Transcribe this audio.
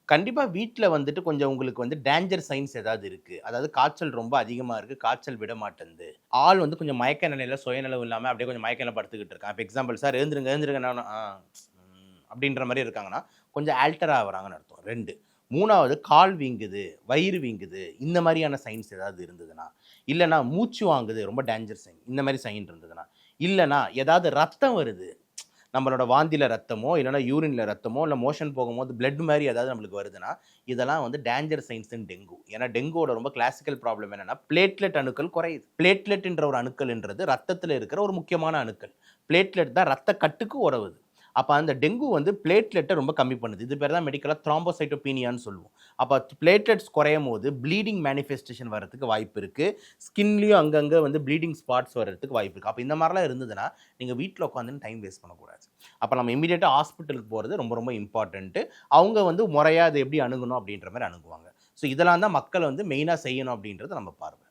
கண்டிப்பா வீட்ல வந்துட்டு கொஞ்சம் உங்களுக்கு வந்து டேஞ்சர் சைன்ஸ் ஏதாவது இருக்கு. அதாவது காய்ச்சல் ரொம்ப அதிகமா இருக்கு. காய்ச்சல் விட மாட்டேன்து. ஆள் வந்து கொஞ்சம் மயக்க நிலையில சுயநலவு இல்லாம அப்படியே கொஞ்சம் மயக்க நிலையில படுத்துக்கிட்டு இருக்கான். இப்ப எக்ஸாம்பிள் சார் எழுந்துருங்க, எழுந்துருங்க நானும் அப்படின்ற மாரி இருக்காங்கன்னா, கொஞ்சம் ஆல்டர் ஆகுறாங்கன்னு அர்த்தம். 2 3வது கால் வீங்குது, வயிறு வீங்குது. இந்த மாரியான சைன்ஸ் ஏதாவது இருந்ததுன்னா, இல்லன்னா மூச்சு வாங்குது ரொம்ப டேஞ்சர் சைன். இந்த மாரி சைன் இருந்ததுன்னா, இல்லன்னா ஏதாவது ரத்தம் வருது. நம்மளோட வாந்தில ரத்தமோ, இல்லன்னா யூரின்ல ரத்தமோ, இல்ல மோஷன் போகும்போது பிளட் மாரி ஏதாவது நம்மளுக்கு வருதுன்னா, இதெல்லாம் வந்து டேஞ்சர் சைன்ஸ் இன் டெங்கு. ஏன்னா டெங்குவோட ரொம்ப கிளாசிக்கல் ப்ராப்ளம் என்னன்னா, பிளேட்லெட் அணுக்கள் குறையுது. பிளேட்லெட்ன்ற ஒரு அணுக்கள்ன்றது ரத்தத்தில இருக்கிற ஒரு முக்கியமான அணுக்கள். பிளேட்லெட் தான் ரத்த கட்டுக்கு உதவுது. அப்ப அந்த டெங்கு வந்து பிளேட்லெட்ட ரொம்ப கம்மி பண்ணுது. இது பேர் தான் மெடிக்கலா த்ரோம்போசைட்டோபீனியான்னு சொல்லுவோம். அப்ப பிளேட்லெட்ஸ் குறையும்போது ப்ளீடிங் மேனிஃபெஸ்டேஷன் வரதுக்கு வாய்ப்பு இருக்கு. ஸ்கின்லயும் அங்கங்க வந்து ப்ளீடிங் ஸ்பாட்ஸ் வரதுக்கு வாய்ப்பு இருக்கு. அப்ப இந்த மாரிலாம் இருந்ததுன்னா, நீங்க வீட்ல உட்காந்துன்னு டைம் வேஸ்ட் பண்ணக்கூடாது. அப்ப நம்ம இமிடியேட்டா ஹாஸ்பிட்டலுக்கு போறது ரொம்ப ரொம்ப இம்பார்ட்டன்ட்டு. அவங்க வந்து முறையா அத எப்படி அணுகணும் அப்படின்ற மாரி அணுகுவாங்க. ஸோ இதெல்லாம் தான் மக்கள் வந்து மெயினா செய்யணும் அப்படின்றது நம்ம பார்வை.